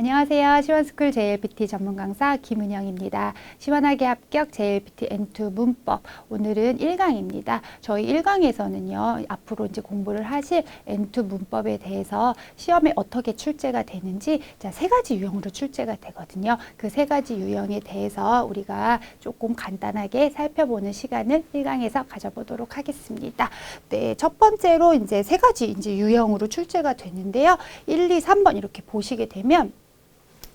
안녕하세요. 시원스쿨 JLPT 전문 강사 김은영입니다. 시원하게 합격 JLPT N2 문법. 오늘은 1강입니다. 저희 1강에서는요, 앞으로 이제 공부를 하실 N2 문법에 대해서 시험에 어떻게 출제가 되는지 세 가지 유형으로 출제가 되거든요. 그 세 가지 유형에 대해서 우리가 조금 간단하게 살펴보는 시간을 1강에서 가져보도록 하겠습니다. 네, 첫 번째로 이제 세 가지 이제 유형으로 출제가 되는데요. 1, 2, 3번 이렇게 보시게 되면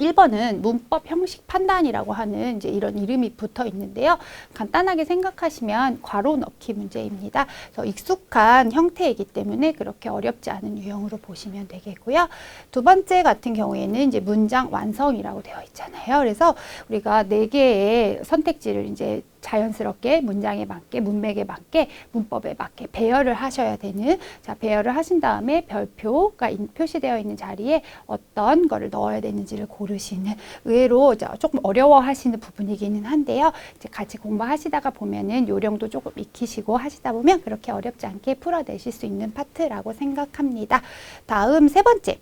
1번은 문법 형식 판단이라고 하는 이제 이런 이름이 붙어 있는데요. 간단하게 생각하시면 괄호 넣기 문제입니다. 그래서 익숙한 형태이기 때문에 그렇게 어렵지 않은 유형으로 보시면 되겠고요. 두 번째 같은 경우에는 이제 문장 완성이라고 되어 있잖아요. 그래서 우리가 4개의 선택지를 이제 자연스럽게 문장에 맞게, 문맥에 맞게, 문법에 맞게 배열을 하셔야 되는, 배열을 하신 다음에 별표가 표시되어 있는 자리에 어떤 거를 넣어야 되는지를 고르시는, 의외로 조금 어려워하시는 부분이기는 한데요. 이제 같이 공부하시다가 보면은 요령도 조금 익히시고 하시다 보면 그렇게 어렵지 않게 풀어내실 수 있는 파트라고 생각합니다. 다음 세 번째.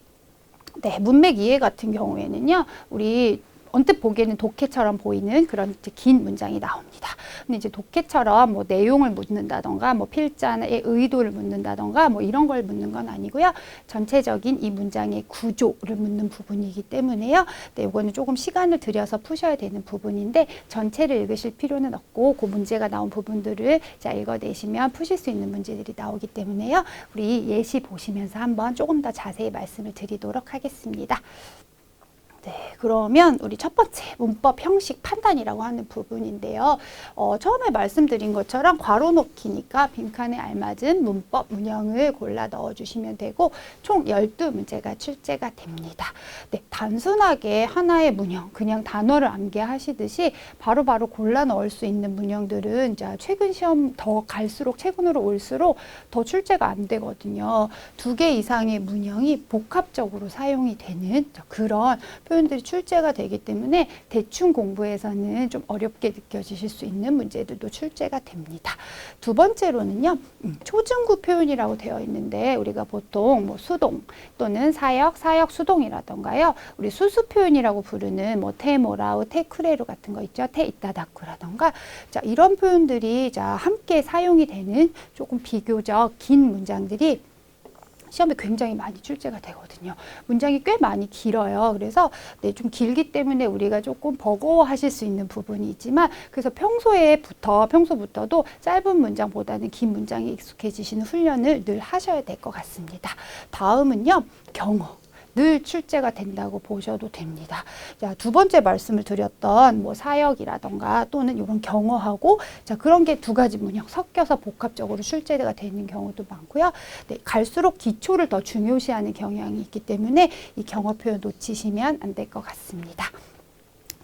네, 문맥 이해 같은 경우에는요, 우리 언뜻 보기에는 독해처럼 보이는 그런 이제 긴 문장이 나옵니다. 근데 이제 독해처럼 뭐 내용을 묻는다던가 뭐 필자의 의도를 묻는다던가 뭐 이런 걸 묻는 건 아니고요. 전체적인 이 문장의 구조를 묻는 부분이기 때문에요. 네, 이거는 조금 시간을 들여서 푸셔야 되는 부분인데 전체를 읽으실 필요는 없고 그 문제가 나온 부분들을 읽어내시면 푸실 수 있는 문제들이 나오기 때문에요. 우리 예시 보시면서 한번 조금 더 자세히 말씀을 드리도록 하겠습니다. 네, 그러면 우리 첫 번째 문법 형식 판단이라고 하는 부분인데요. 처음에 말씀드린 것처럼 괄호 넣기니까 빈칸에 알맞은 문법 문형을 골라 넣어주시면 되고 총 12문제가 출제가 됩니다. 네, 단순하게 하나의 문형, 그냥 단어를 암기하시듯이 바로바로 골라 넣을 수 있는 문형들은 최근 시험 더 갈수록 최근으로 올수록 더 출제가 안 되거든요. 2개 이상의 문형이 복합적으로 사용이 되는 그런 표현들이 출제가 되기 때문에 대충 공부에서는 좀 어렵게 느껴지실 수 있는 문제들도 출제가 됩니다. 두 번째로는요, 초중구 표현이라고 되어 있는데 우리가 보통 뭐 수동 또는 사역 수동이라던가요, 우리 수수 표현이라고 부르는 뭐 테모라우, 테크레루 같은 거 있죠, 테이타다쿠라던가 이런 표현들이 함께 사용이 되는 조금 비교적 긴 문장들이 시험에 굉장히 많이 출제가 되거든요. 문장이 꽤 많이 길어요. 그래서 네, 좀 길기 때문에 우리가 조금 버거워하실 수 있는 부분이 있지만 그래서 평소부터도 짧은 문장보다는 긴 문장에 익숙해지시는 훈련을 늘 하셔야 될 것 같습니다. 다음은요, 경어. 늘 출제가 된다고 보셔도 됩니다. 두 번째 말씀을 드렸던 뭐 사역이라던가 또는 이런 경어하고 그런 게 2가지 문형 섞여서 복합적으로 출제가 되는 경우도 많고요. 네, 갈수록 기초를 더 중요시하는 경향이 있기 때문에 이 경어 표현 놓치시면 안 될 것 같습니다.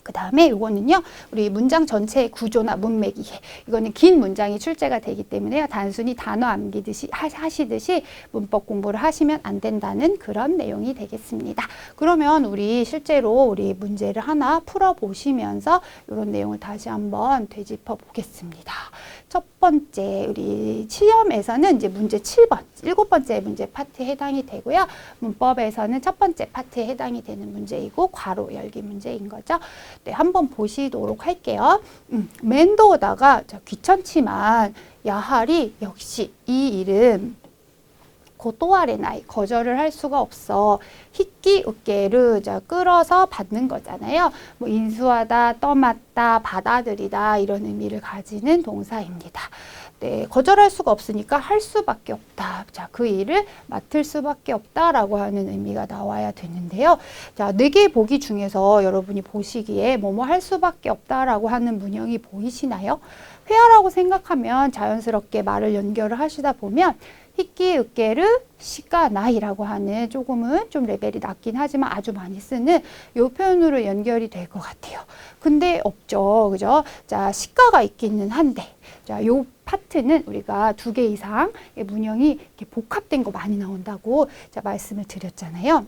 그 다음에 이거는요, 우리 문장 전체의 구조나 문맥 이해. 이거는 긴 문장이 출제가 되기 때문에요. 단순히 단어 암기듯이 하시듯이 문법 공부를 하시면 안 된다는 그런 내용이 되겠습니다. 그러면 우리 실제로 우리 문제를 하나 풀어보시면서 이런 내용을 다시 한번 되짚어 보겠습니다. 첫 번째, 우리 시험에서는 이제 문제 7번, 7번째 문제 파트에 해당이 되고요. 문법에서는 첫 번째 파트에 해당이 되는 문제이고 괄호 열기 문제인 거죠. 네, 한번 보시도록 할게요. 맨도다가 귀찮지만 야하리 역시 이 일은 고토아레나이 거절을 할 수가 없어. 히끼 으깨르 끌어서 받는 거잖아요. 뭐 인수하다, 떠맡다, 받아들이다 이런 의미를 가지는 동사입니다. 네, 거절할 수가 없으니까 할 수밖에 없다. 그 일을 맡을 수밖에 없다라고 하는 의미가 나와야 되는데요. 4개의 보기 중에서 여러분이 보시기에 뭐뭐 할 수밖에 없다라고 하는 문형이 보이시나요? 회화라고 생각하면 자연스럽게 말을 연결을 하시다 보면 히끼 으깨르 시가나이라고 하는 조금은 좀 레벨이 낮긴 하지만 아주 많이 쓰는 이 표현으로 연결이 될 것 같아요. 근데 없죠. 그죠? 시가가 있기는 한데 요 파트는 우리가 2개 이상의 문형이 이렇게 복합된 거 많이 나온다고 말씀을 드렸잖아요.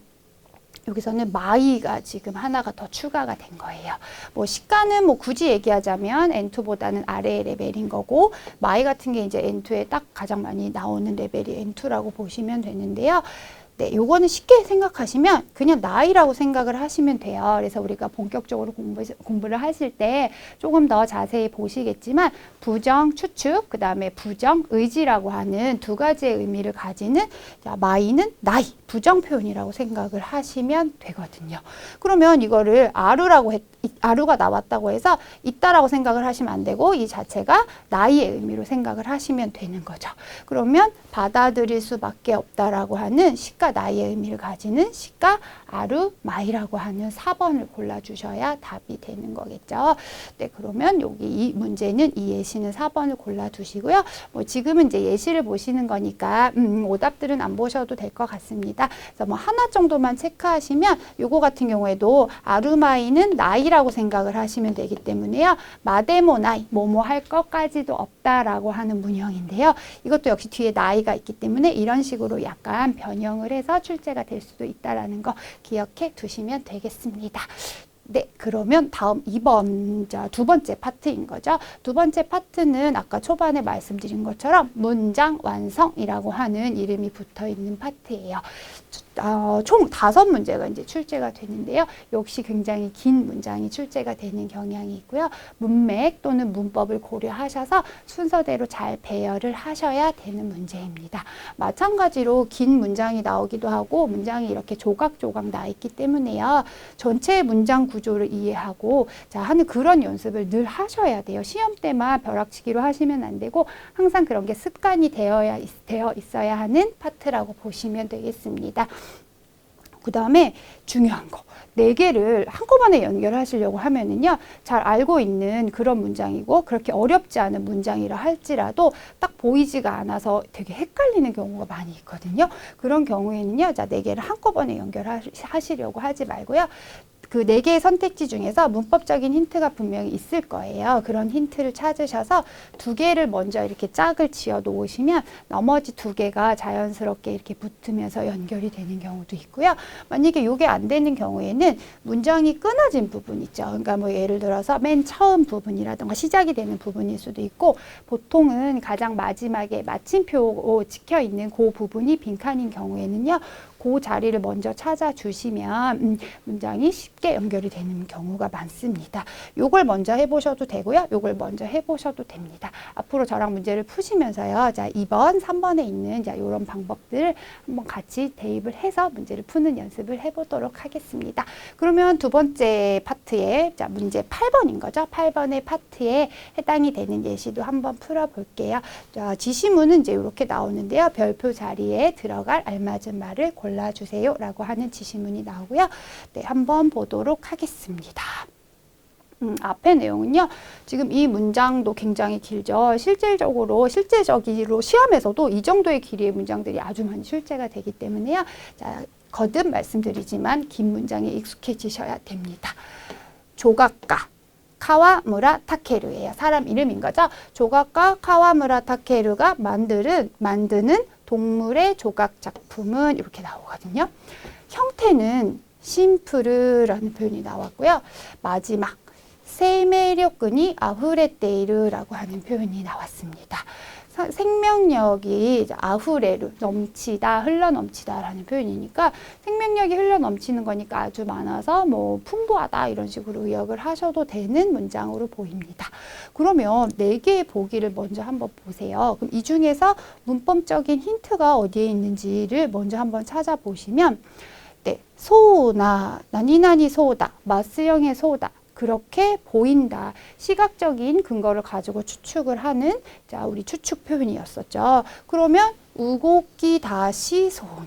여기서는 마이가 지금 하나가 더 추가가 된 거예요. 뭐 시가는 뭐 굳이 얘기하자면 N2보다는 아래의 레벨인 거고 마이 같은 게 이제 N2에 딱 가장 많이 나오는 레벨이 N2라고 보시면 되는데요. 네, 요거는 쉽게 생각하시면 그냥 나이라고 생각을 하시면 돼요. 그래서 우리가 본격적으로 공부를 하실 때 조금 더 자세히 보시겠지만 부정, 추측, 그 다음에 부정, 의지라고 하는 두 가지의 의미를 가지는 자, 마이는 나이, 부정 표현이라고 생각을 하시면 되거든요. 그러면 이거를 아루가 나왔다고 해서 있다라고 생각을 하시면 안 되고 이 자체가 나이의 의미로 생각을 하시면 되는 거죠. 그러면 받아들일 수밖에 없다라고 하는 시가 나이의 의미를 가지는 시가 아루 마이라고 하는 4번을 골라주셔야 답이 되는 거겠죠. 네, 그러면 여기 이 문제는 이 예시는 4번을 골라두시고요. 뭐 지금은 이제 예시를 보시는 거니까 오답들은 안 보셔도 될 것 같습니다. 그래서 뭐 하나 정도만 체크하시면 요거 같은 경우에도 아루마이는 나이라고 생각을 하시면 되기 때문에요. 마데모 나이, 뭐뭐 할 것까지도 없다라고 하는 문형인데요. 이것도 역시 뒤에 나이가 있기 때문에 이런 식으로 약간 변형을 해서 출제가 될 수도 있다라는 거 기억해 두시면 되겠습니다. 네, 그러면 다음 2번, 자, 두 번째 파트인 거죠. 두 번째 파트는 아까 초반에 말씀드린 것처럼 문장 완성이라고 하는 이름이 붙어 있는 파트예요. 총 5문제가 이제 출제가 되는데요. 역시 굉장히 긴 문장이 출제가 되는 경향이 있고요. 문맥 또는 문법을 고려하셔서 순서대로 잘 배열을 하셔야 되는 문제입니다. 마찬가지로 긴 문장이 나오기도 하고 문장이 이렇게 조각조각 나 있기 때문에요. 전체 문장 구조를 이해하고 자 하는 그런 연습을 늘 하셔야 돼요. 시험 때만 벼락치기로 하시면 안 되고 항상 그런 게 습관이 되어 있어야 하는 파트라고 보시면 되겠습니다. 그 다음에 중요한 거 4개를 한꺼번에 연결하시려고 하면은요 잘 알고 있는 그런 문장이고 그렇게 어렵지 않은 문장이라 할지라도 딱 보이지가 않아서 되게 헷갈리는 경우가 많이 있거든요. 그런 경우에는요 자 4개를 한꺼번에 연결하시려고 하지 말고요. 그 4개의 선택지 중에서 문법적인 힌트가 분명히 있을 거예요. 그런 힌트를 찾으셔서 2개를 먼저 이렇게 짝을 지어 놓으시면 나머지 2개가 자연스럽게 이렇게 붙으면서 연결이 되는 경우도 있고요. 만약에 이게 안 되는 경우에는 문장이 끊어진 부분 있죠. 그러니까 뭐 예를 들어서 맨 처음 부분이라든가 시작이 되는 부분일 수도 있고 보통은 가장 마지막에 마침표 찍혀 있는 그 부분이 빈칸인 경우에는요. 그 자리를 먼저 찾아주시면 문장이 쉽게 연결이 되는 경우가 많습니다. 요걸 먼저 해보셔도 되고요. 요걸 먼저 해보셔도 됩니다. 앞으로 저랑 문제를 푸시면서요. 자, 2번, 3번에 있는 자, 요런 방법들을 한번 같이 대입을 해서 문제를 푸는 연습을 해보도록 하겠습니다. 그러면 두 번째 파트에 자, 문제 8번인 거죠. 8번의 파트에 해당이 되는 예시도 한번 풀어볼게요. 자, 지시문은 이제 이렇게 나오는데요. 별표 자리에 들어갈 알맞은 말을 골라주세요 라고 하는 지시문이 나오고요. 네, 한번 보도록 하겠습니다. 앞의 내용은요. 지금 이 문장도 굉장히 길죠. 실제적으로 시험에서도 이 정도의 길이의 문장들이 아주 많이 출제가 되기 때문에요. 자, 거듭 말씀드리지만 긴 문장에 익숙해지셔야 됩니다. 조각가 카와무라 타케루예요. 사람 이름인 거죠. 조각가 카와무라 타케루가 만드는 동물의 조각 작품은 이렇게 나오거든요. 형태는 심프르라는 표현이 나왔고요. 마지막 세메력근이 아후레테이르라고 하는 표현이 나왔습니다. 생명력이 아후레르, 넘치다, 흘러넘치다라는 표현이니까 생명력이 흘러넘치는 거니까 아주 많아서 뭐 풍부하다 이런 식으로 의역을 하셔도 되는 문장으로 보입니다. 그러면 4개의 보기를 먼저 한번 보세요. 그럼 이 중에서 문법적인 힌트가 어디에 있는지를 먼저 한번 찾아보시면 네, 소나, 나니나니 소다, 마스형의 소다 그렇게 보인다. 시각적인 근거를 가지고 추측을 하는 자, 우리 추측 표현이었었죠. 그러면 우고기 다시 소나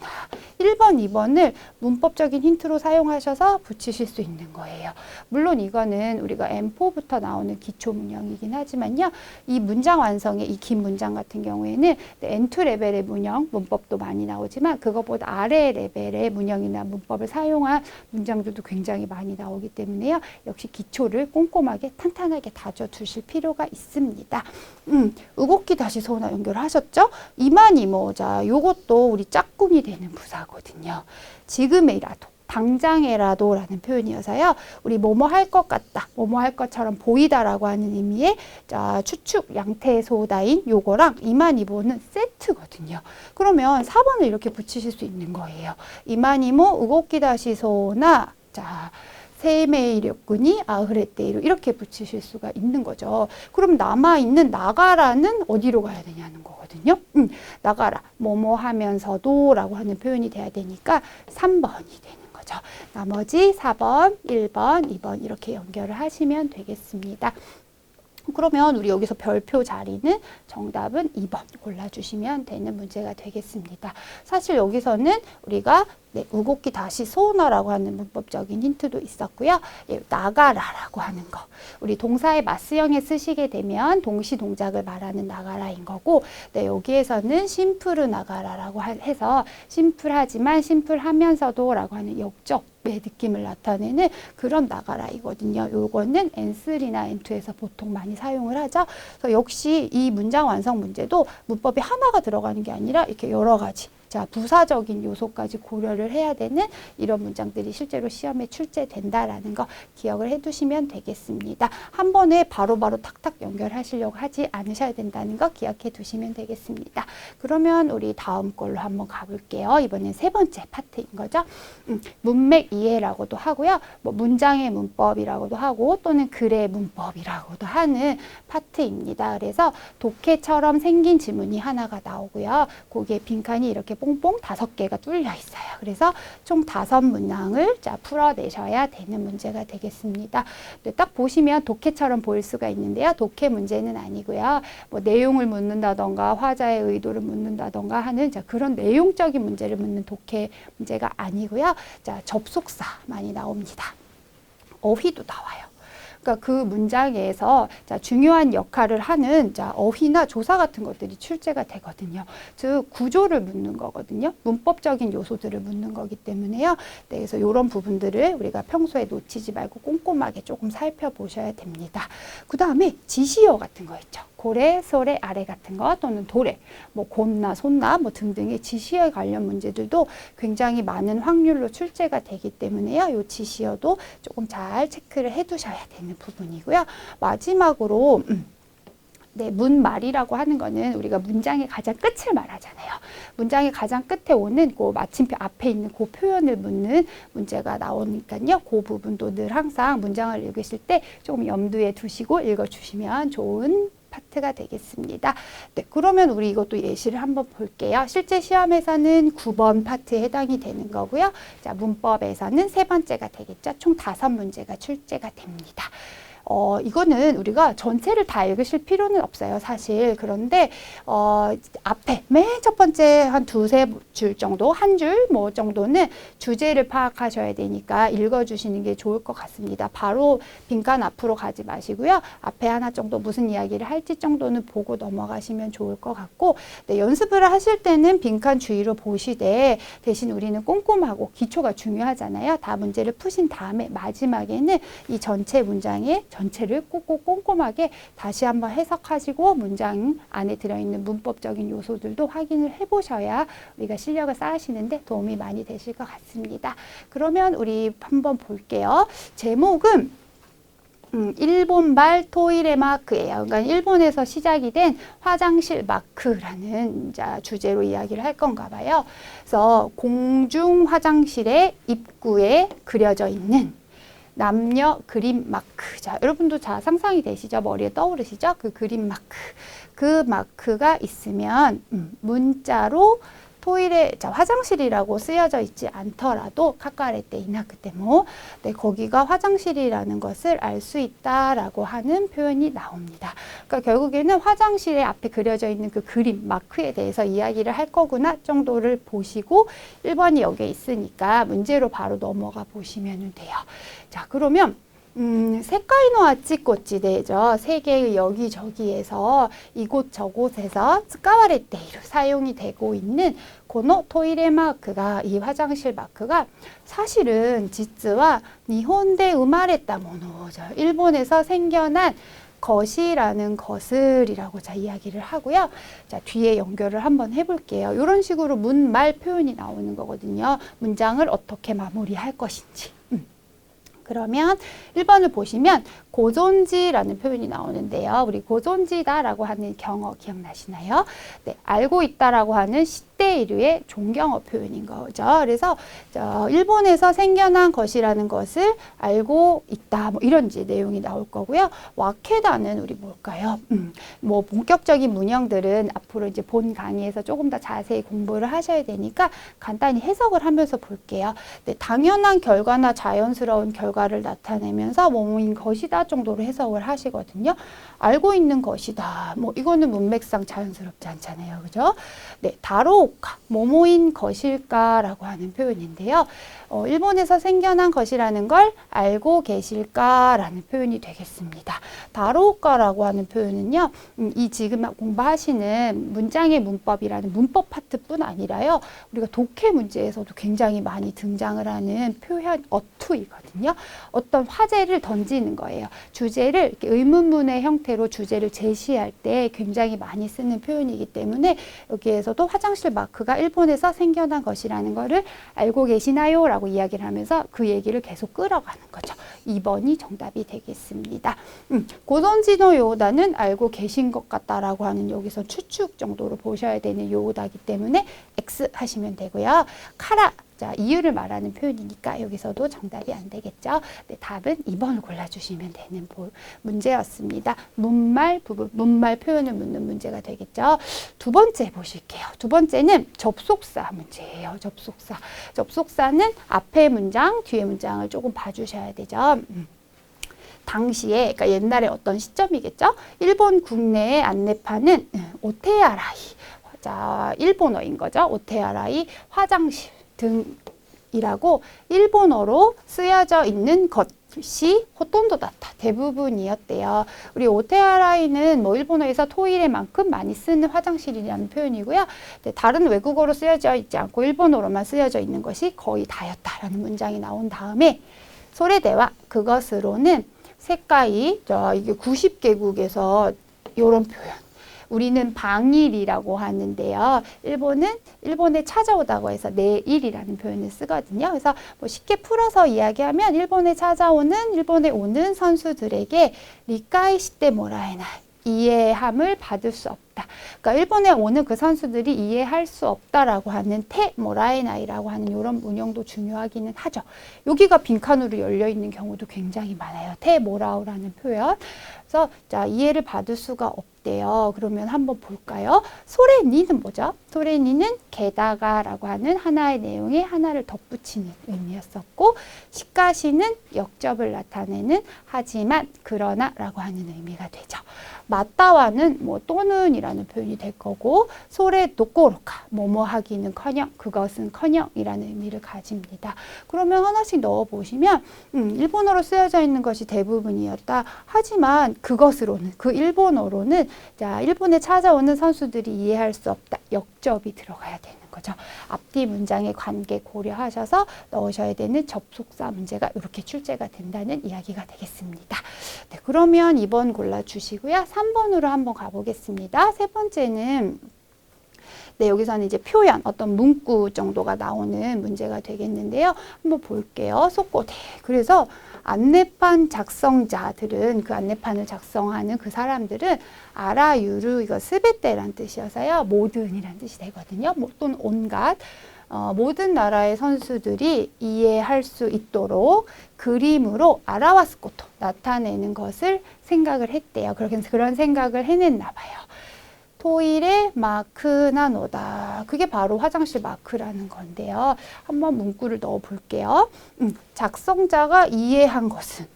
1번, 2번을 문법적인 힌트로 사용하셔서 붙이실 수 있는 거예요. 물론 이거는 우리가 M4부터 나오는 기초 문형이긴 하지만요. 이 문장 완성의 이 긴 문장 같은 경우에는 N2 레벨의 문형, 문법도 많이 나오지만 그것보다 아래 레벨의 문형이나 문법을 사용한 문장들도 굉장히 많이 나오기 때문에요. 역시 기초를 꼼꼼하게 탄탄하게 다져두실 필요가 있습니다. 우고기 다시 소나 연결하셨죠? 이만이모 자, 요것도 우리 짝꿍이 되는 부사거든요. 지금이라도 당장에라도 라는 표현이어서요. 우리 뭐뭐 할 것 같다, 뭐뭐 할 것처럼 보이다라고 하는 의미의 자, 추측 양태소다인 요거랑 이만이모는 세트거든요. 그러면 4번을 이렇게 붙이실 수 있는 거예요. 이만이모 우곡기다시소나 자 세메이력군이 아흐레떼이로 이렇게 붙이실 수가 있는 거죠. 그럼 남아있는 나가라는 어디로 가야 되냐는 거거든요. 나가라, 뭐뭐 하면서도 라고 하는 표현이 돼야 되니까 3번이 되는 거죠. 나머지 4번, 1번, 2번 이렇게 연결을 하시면 되겠습니다. 그러면 우리 여기서 별표 자리는 정답은 2번 골라주시면 되는 문제가 되겠습니다. 사실 여기서는 우리가 우곡기 다시 소나라고 하는 문법적인 힌트도 있었고요. 나가라라고 하는 거. 우리 동사의 마스형에 쓰시게 되면 동시 동작을 말하는 나가라인 거고, 여기에서는 심플르 나가라라고 해서 심플하지만 심플하면서도 라고 하는 역접의 느낌을 나타내는 그런 나가라이거든요. 요거는 N3나 N2에서 보통 많이 사용을 하죠. 그래서 역시 이 문장 완성 문제도 문법이 하나가 들어가는 게 아니라 이렇게 여러 가지 자, 부사적인 요소까지 고려를 해야 되는 이런 문장들이 실제로 시험에 출제된다라는 거 기억을 해두시면 되겠습니다. 한 번에 바로바로 탁탁 연결하시려고 하지 않으셔야 된다는 거 기억해 두시면 되겠습니다. 그러면 우리 다음 걸로 한번 가볼게요. 이번엔 세 번째 파트인 거죠. 문맥 이해라고도 하고요. 뭐 문장의 문법이라고도 하고 또는 글의 문법이라고도 하는 파트입니다. 그래서 독해처럼 생긴 지문이 하나가 나오고요. 거기에 빈칸이 이렇게 뽕뽕 5개가 뚫려 있어요. 그래서 총 5문항을 자 풀어내셔야 되는 문제가 되겠습니다. 딱 보시면 독해처럼 보일 수가 있는데요. 독해 문제는 아니고요. 뭐 내용을 묻는다던가 화자의 의도를 묻는다던가 하는 자 그런 내용적인 문제를 묻는 독해 문제가 아니고요. 자 접속사 많이 나옵니다. 어휘도 나와요. 그러니까 그 문장에서 자, 중요한 역할을 하는 자, 어휘나 조사 같은 것들이 출제가 되거든요. 즉 구조를 묻는 거거든요. 문법적인 요소들을 묻는 거기 때문에요. 네, 그래서 이런 부분들을 우리가 평소에 놓치지 말고 꼼꼼하게 조금 살펴보셔야 됩니다. 그 다음에 지시어 같은 거 있죠. 고래, 소래, 아래 같은 거 또는 도래, 뭐 곤나, 손나 뭐 등등의 지시어 관련 문제들도 굉장히 많은 확률로 출제가 되기 때문에요. 이 지시어도 조금 잘 체크를 해두셔야 되는 부분이고요. 마지막으로 네, 문말이라고 하는 거는 우리가 문장의 가장 끝을 말하잖아요. 문장의 가장 끝에 오는 그 마침표 앞에 있는 그 표현을 묻는 문제가 나오니까요. 그 부분도 늘 항상 문장을 읽으실 때 조금 염두에 두시고 읽어주시면 좋은 파트가 되겠습니다. 네, 그러면 우리 이것도 예시를 한번 볼게요. 실제 시험에서는 9번 파트에 해당이 되는 거고요. 자, 문법에서는 세 번째가 되겠죠. 총 5문제가 출제가 됩니다. 이거는 우리가 전체를 다 읽으실 필요는 없어요, 사실. 그런데, 앞에, 맨 첫 번째 한 2-3줄 정도, 한 줄 뭐 정도는 주제를 파악하셔야 되니까 읽어주시는 게 좋을 것 같습니다. 바로 빈칸 앞으로 가지 마시고요. 앞에 하나 정도 무슨 이야기를 할지 정도는 보고 넘어가시면 좋을 것 같고, 네, 연습을 하실 때는 빈칸 주의로 보시되, 대신 우리는 꼼꼼하고 기초가 중요하잖아요. 다 문제를 푸신 다음에 마지막에는 이 전체 문장에 전체를 꼭꼭 꼼꼼하게 다시 한번 해석하시고 문장 안에 들어있는 문법적인 요소들도 확인을 해보셔야 우리가 실력을 쌓으시는데 도움이 많이 되실 것 같습니다. 그러면 우리 한번 볼게요. 제목은 일본발 토이레 마크예요. 그러니까 일본에서 시작이 된 화장실 마크라는 주제로 이야기를 할 건가 봐요. 그래서 공중 화장실의 입구에 그려져 있는 남녀 그림 마크. 자, 여러분도 자 상상이 되시죠? 머리에 떠오르시죠? 그 그림 마크. 그 마크가 있으면 문자로 토일에 자 화장실이라고 쓰여져 있지 않더라도 카카레테 이나크테모 네, 거기가 화장실이라는 것을 알 수 있다라고 하는 표현이 나옵니다. 그러니까 결국에는 화장실에 앞에 그려져 있는 그 그림 마크에 대해서 이야기를 할 거구나 정도를 보시고 1번이 여기에 있으니까 문제로 바로 넘어가 보시면 돼요. 자, 그러면 세카이노 아치코치대죠. 세계의 여기저기에서 이곳저곳에서 스카와레테이로 사용이 되고 있는 고노 토이레 마크가 이 화장실 마크가 사실은 지츠와 니혼데 우마레타 모노죠. 일본에서 생겨난 것이라는 것을이라고 자 이야기를 하고요. 자, 뒤에 연결을 한번 해볼게요. 이런 식으로 문말 표현이 나오는 거거든요. 문장을 어떻게 마무리할 것인지. 그러면 1번을 보시면 고존지라는 표현이 나오는데요. 우리 고존지다라고 하는 경어 기억나시나요? 네, 알고 있다라고 하는 시대이류의 종경어 표현인 거죠. 그래서 일본에서 생겨난 것이라는 것을 알고 있다. 뭐 이런 이제 내용이 나올 거고요. 와케다는 우리 뭘까요? 뭐 본격적인 문형들은 앞으로 이제 본 강의에서 조금 더 자세히 공부를 하셔야 되니까 간단히 해석을 하면서 볼게요. 네, 당연한 결과나 자연스러운 결과를 나타내면서 뭐뭐인 것이다 정도로 해석을 하시거든요. 알고 있는 것이다. 뭐 이거는 문맥상 자연스럽지 않잖아요. 그죠? 네, 다로오카, 뭐뭐인 것일까라고 하는 표현인데요. 일본에서 생겨난 것이라는 걸 알고 계실까라는 표현이 되겠습니다. 다로오카라고 하는 표현은요. 이 지금 공부하시는 문장의 문법이라는 문법 파트뿐 아니라요. 우리가 독해 문제에서도 굉장히 많이 등장을 하는 표현 어투이거든요. 어떤 화제를 던지는 거예요. 주제를 이렇게 의문문의 형태로 주제를 제시할 때 굉장히 많이 쓰는 표현이기 때문에 여기에서도 화장실 마크가 일본에서 생겨난 것이라는 거를 알고 계시나요? 라고 이야기를 하면서 그 얘기를 계속 끌어가는 거죠. 2번이 정답이 되겠습니다. 고선지노 요오다는 알고 계신 것 같다라고 하는 여기서 추측 정도로 보셔야 되는 요오다기 때문에 X 하시면 되고요. 카라, 자, 이유를 말하는 표현이니까 여기서도 정답이 안 되겠죠. 네, 답은 2번을 골라주시면 되는 문제였습니다. 문말 부분, 문말 표현을 묻는 문제가 되겠죠. 두 번째 보실게요. 두 번째는 접속사 문제예요. 접속사. 접속사는 앞에 문장, 뒤에 문장을 조금 봐주셔야 되죠. 당시에, 그러니까 옛날에 어떤 시점이겠죠. 일본 국내의 안내판은 오테아라이, 자, 일본어인 거죠. 오테아라이, 화장실 등이라고 일본어로 쓰여져 있는 것이 호톤도다타, 대부분이었대요. 우리 오테아라이는 뭐 일본어에서 토일에만큼 많이 쓰는 화장실이라는 표현이고요. 다른 외국어로 쓰여져 있지 않고 일본어로만 쓰여져 있는 것이 거의 다였다라는 문장이 나온 다음에 소레대와 그것으로는 세카이, 이게 90개국에서 이런 표현. 우리는 방일이라고 하는데요. 일본에 찾아오다고 해서 내일이라는 표현을 쓰거든요. 그래서 뭐 쉽게 풀어서 이야기하면 일본에 오는 선수들에게 리카이 시테 모라에나이, 이해함을 받을 수 없다. 그러니까 일본에 오는 그 선수들이 이해할 수 없다라고 하는 테 모라에나이라고 하는 이런 문형도 중요하기는 하죠. 여기가 빈칸으로 열려 있는 경우도 굉장히 많아요. 테 모라오라는 표현. 그래서 자, 이해를 받을 수가 없대요. 그러면 한번 볼까요? 소레니는 뭐죠? 소레니는 게다가라고 하는 하나의 내용에 하나를 덧붙이는 의미였었고, 시카시는 역접을 나타내는 하지만, 그러나라고 하는 의미가 되죠. 맞다와는 뭐 또는이라는 표현이 될 거고, 소레 도꼬로카, 뭐뭐 하기는커녕, 그것은커녕이라는 의미를 가집니다. 그러면 하나씩 넣어 보시면 일본어로 쓰여져 있는 것이 대부분이었다. 하지만 그것으로는, 그 일본어로는, 자, 일본에 찾아오는 선수들이 이해할 수 없다. 역접이 들어가야 되는 거죠. 앞뒤 문장의 관계 고려하셔서 넣으셔야 되는 접속사 문제가 이렇게 출제가 된다는 이야기가 되겠습니다. 네, 그러면 2번 골라주시고요. 3번으로 한번 가보겠습니다. 세 번째는 네, 여기서는 이제 표현, 어떤 문구 정도가 나오는 문제가 되겠는데요. 한번 볼게요. 속고대. 그래서 안내판 작성자들은, 그 안내판을 작성하는 그 사람들은 아라유루, 이거 스베테란 뜻이어서요. 모든이란 뜻이 되거든요. 또는 온갖. 모든 나라의 선수들이 이해할 수 있도록 그림으로 아라와스코토, 나타내는 것을 생각을 했대요. 그런 생각을 해냈나 봐요. 토일의 마크나노다. 그게 바로 화장실 마크라는 건데요. 한번 문구를 넣어 볼게요. 작성자가 이해한 것은,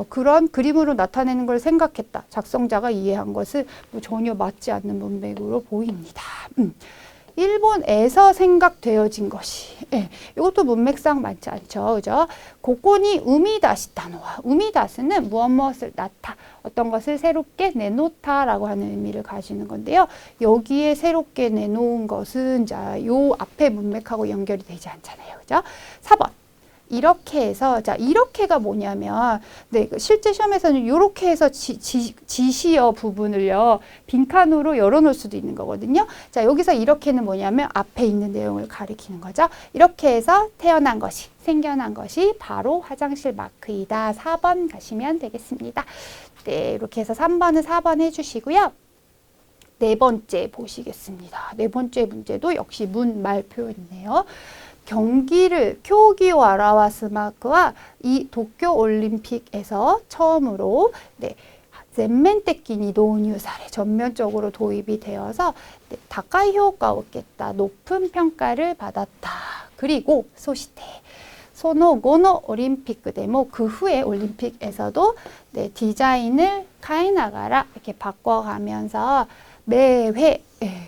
그런 그림으로 나타내는 걸 생각했다. 작성자가 이해한 것은 뭐 전혀 맞지 않는 문맥으로 보입니다. 일본에서 생각되어진 것이, 이것도 문맥상 맞지 않죠. 그죠? 고코니 우미다시타노와, 우미다스는 무엇을 낳다, 어떤 것을 새롭게 내놓다라고 하는 의미를 가지는 건데요. 여기에 새롭게 내놓은 것은, 자, 요 앞에 문맥하고 연결이 되지 않잖아요. 그죠? 4번. 이렇게 해서, 자, 이렇게가 뭐냐면, 네, 실제 시험에서는 이렇게 해서 지시어 부분을요, 빈칸으로 열어놓을 수도 있는 거거든요. 자, 여기서 이렇게는 뭐냐면 앞에 있는 내용을 가리키는 거죠. 이렇게 해서 태어난 것이, 생겨난 것이 바로 화장실 마크이다. 4번 가시면 되겠습니다. 네, 이렇게 해서 3번은 4번 해주시고요. 네 번째 보시겠습니다. 네 번째 문제도 역시 문-말 표현이네요. 경기를 교기오 아라와스마크와 이 도쿄올림픽에서 처음으로 네, 젠멘테끼니導入され 전면적으로 도입이 되어서 네, 다카이 효과를 얻겠다. 높은 평가를 받았다. 그리고 소시테 소노고노 올림픽 데모 그 후에 올림픽에서도 네, 디자인을 카이나가라 이렇게 바꿔가면서 매회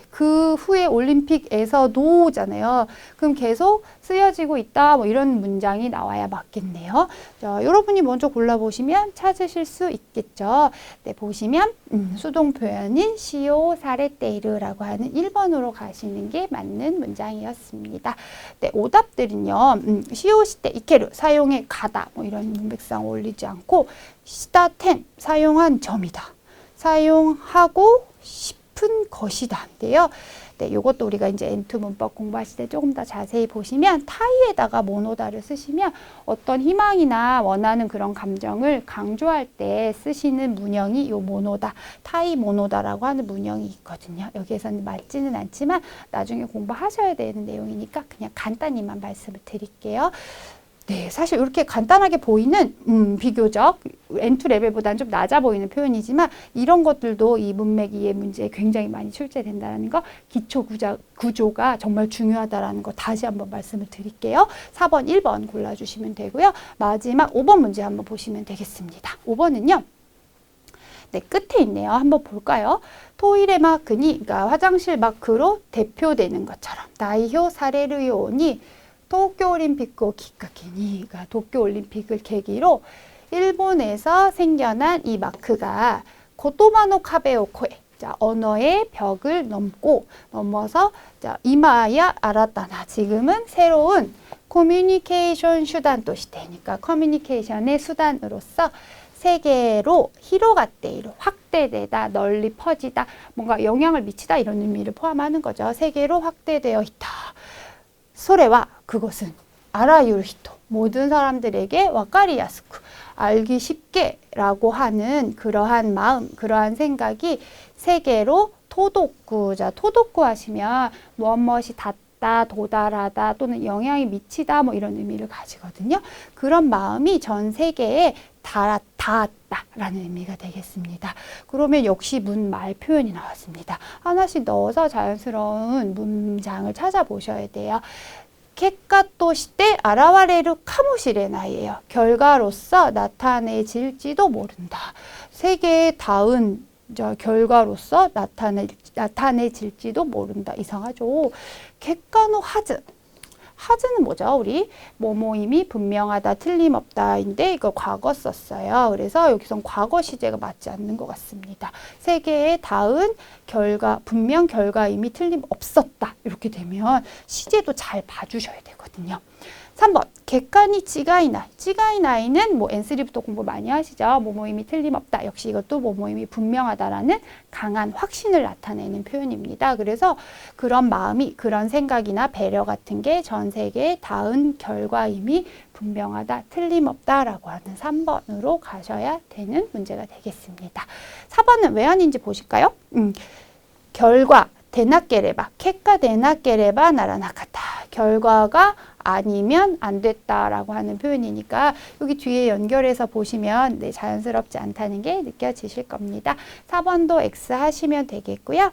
그 후에 올림픽에서도잖아요. 그럼 계속 쓰여지고 있다. 뭐 이런 문장이 나와야 맞겠네요. 자, 여러분이 먼저 골라보시면 찾으실 수 있겠죠. 네, 보시면 수동 표현인 시오 사레테이르라고 하는 1번으로 가시는 게 맞는 문장이었습니다. 네, 오답들은요. 시오 시테 이케르 사용해 가다. 뭐 이런 문맥상 올리지 않고 시다텐 사용한 점이다. 사용하고 싶은 것이다인데요. 네, 요것도 우리가 이제 N2 문법 공부하실 때 조금 더 자세히 보시면 타이에다가 모노다를 쓰시면 어떤 희망이나 원하는 그런 감정을 강조할 때 쓰시는 문형이 요 모노다, 타이 모노다라고 하는 문형이 있거든요. 여기에서는 맞지는 않지만 나중에 공부하셔야 되는 내용이니까 그냥 간단히만 말씀을 드릴게요. 네, 사실 이렇게 간단하게 보이는 비교적 N2 레벨보다는 좀 낮아 보이는 표현이지만 이런 것들도 이 문맥 이해 문제에 굉장히 많이 출제된다는 거, 기초 구조가 정말 중요하다는 거 다시 한번 말씀을 드릴게요. 4번, 1번 골라주시면 되고요. 마지막 5번 문제 한번 보시면 되겠습니다. 5번은요. 네, 끝에 있네요. 한번 볼까요? 토이레 마크니, 그러니까 화장실 마크로 대표되는 것처럼 다이효 사레르요니 도쿄올림픽을 기까기니, 그러니까 도쿄올림픽을 계기로 일본에서 생겨난 이 마크가 고토마노 카베오코에, 자, 언어의 벽을 넘어서 자, 이마야 알았다나 지금은 새로운 커뮤니케이션 수단 또 시대니까 커뮤니케이션의 수단으로서 세계로 히로가테이로 확대되다, 널리 퍼지다, 뭔가 영향을 미치다 이런 의미를 포함하는 거죠. 세계로 확대되어 있다. 소레와 그것은 아라유르 히토 모든 사람들에게 와카리야스쿠 알기 쉽게 라고 하는 그러한 마음, 그러한 생각이 세계로 토독구, 자, 토독구 하시면 무엇이 닿다, 도달하다 또는 영향이 미치다 뭐 이런 의미를 가지거든요. 그런 마음이 전 세계에 닿았다라는 의미가 되겠습니다. 그러면 역시 문-말 표현이 나왔습니다. 하나씩 넣어서 자연스러운 문장을 찾아보셔야 돼요. 객가또 시대 아라와레르 카모시레나이예요. 결과로서 나타내질지도 모른다. 세계에 닿은 결과로서 나타내질지도 모른다. 이상하죠? 객가노 하즈. 하즈는 뭐죠? 우리 뭐뭐임이 분명하다, 틀림없다인데 이거 과거 썼어요. 그래서 여기선 과거 시제가 맞지 않는 것 같습니다. 세계에 닿은 결과, 분명 결과임이 틀림없었다. 이렇게 되면 시제도 잘 봐주셔야 되거든요. 3번 객관이 찌가이나이. 찌가이나이는 뭐 N3부터 공부 많이 하시죠. 뭐뭐임이 틀림없다. 역시 이것도 뭐뭐임이 분명하다라는 강한 확신을 나타내는 표현입니다. 그래서 그런 마음이, 그런 생각이나 배려 같은 게 전 세계에 닿은 결과임이 분명하다, 틀림없다라고 하는 3번으로 가셔야 되는 문제가 되겠습니다. 4번은 왜 아닌지 보실까요? 결과 데나케레바, 캣가 데나케레바 나라나카타. 결과가 아니면 안 됐다라고 하는 표현이니까 여기 뒤에 연결해서 보시면 네, 자연스럽지 않다는 게 느껴지실 겁니다. 4번도 X 하시면 되겠고요.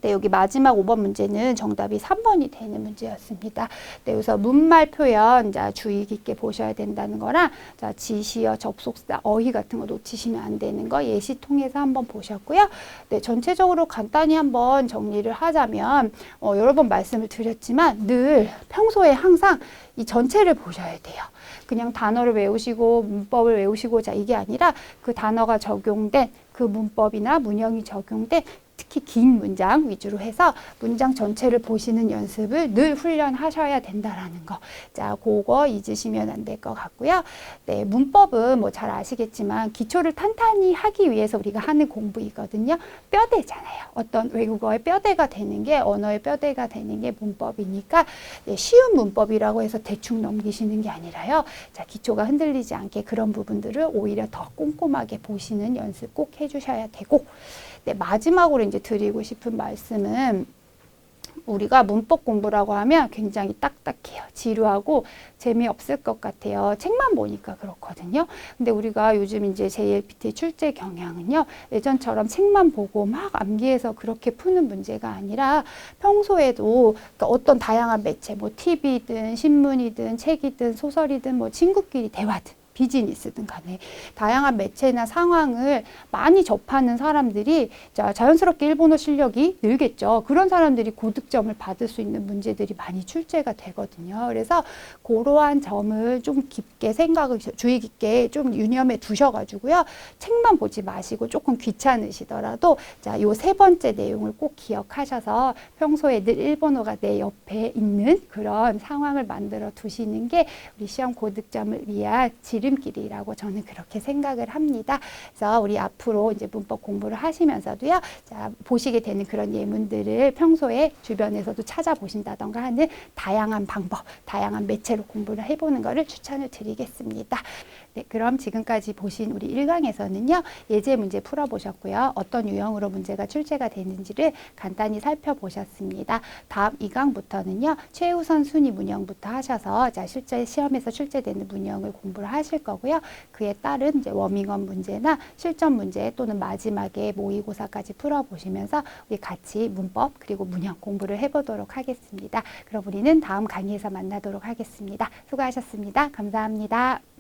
네, 여기 마지막 5번 문제는 정답이 3번이 되는 문제였습니다. 네, 여기서 문말 표현 자, 주의 깊게 보셔야 된다는 거랑 자, 지시어, 접속사, 어휘 같은 거 놓치시면 안 되는 거 예시 통해서 한번 보셨고요. 네, 전체적으로 간단히 한번 정리를 하자면 여러 번 말씀을 드렸지만 늘 평소에 항상 이 전체를 보셔야 돼요. 그냥 단어를 외우시고 문법을 외우시고 자 이게 아니라 그 단어가 적용된 그 문법이나 문형이 적용된 특히 긴 문장 위주로 해서 문장 전체를 보시는 연습을 늘 훈련하셔야 된다라는 거. 자, 그거 잊으시면 안 될 것 같고요. 네, 문법은 뭐 잘 아시겠지만 기초를 탄탄히 하기 위해서 우리가 하는 공부이거든요. 뼈대잖아요. 어떤 외국어의 뼈대가 되는 게, 언어의 뼈대가 되는 게 문법이니까 네, 쉬운 문법이라고 해서 대충 넘기시는 게 아니라요. 자, 기초가 흔들리지 않게 그런 부분들을 오히려 더 꼼꼼하게 보시는 연습 꼭 해주셔야 되고, 네, 마지막으로 이제 드리고 싶은 말씀은 우리가 문법 공부라고 하면 굉장히 딱딱해요. 지루하고 재미없을 것 같아요. 책만 보니까 그렇거든요. 근데 우리가 요즘 이제 JLPT 출제 경향은요, 예전처럼 책만 보고 막 암기해서 그렇게 푸는 문제가 아니라 평소에도 그러니까 어떤 다양한 매체, 뭐 TV든 신문이든 책이든 소설이든 뭐 친구끼리 대화든 비즈니스든 간에 다양한 매체나 상황을 많이 접하는 사람들이 자연스럽게 일본어 실력이 늘겠죠. 그런 사람들이 고득점을 받을 수 있는 문제들이 많이 출제가 되거든요. 그래서 그러한 점을 좀 깊게 생각을 주의 깊게 좀 유념해 두셔가지고요. 책만 보지 마시고 조금 귀찮으시더라도 자, 요 세 번째 내용을 꼭 기억하셔서 평소에 늘 일본어가 내 옆에 있는 그런 상황을 만들어 두시는 게 우리 시험 고득점을 위한 지름길이라고 저는 그렇게 생각을 합니다. 그래서 우리 앞으로 이제 문법 공부를 하시면서도요, 자, 보시게 되는 그런 예문들을 평소에 주변에서도 찾아보신다던가 하는 다양한 방법, 다양한 매체로 공부를 해보는 것을 추천을 드리겠습니다. 네, 그럼 지금까지 보신 우리 1강에서는요, 예제 문제 풀어보셨고요. 어떤 유형으로 문제가 출제가 되는지를 간단히 살펴보셨습니다. 다음 2강부터는요, 최우선 순위 문형부터 하셔서 자, 실제 시험에서 출제되는 문형을 공부를 하실 거고요. 그에 따른 이제 워밍업 문제나 실전 문제 또는 마지막에 모의고사까지 풀어보시면서 우리 같이 문법 그리고 문형 공부를 해보도록 하겠습니다. 그럼 우리는 다음 강의에서 만나도록 하겠습니다. 수고하셨습니다. 감사합니다.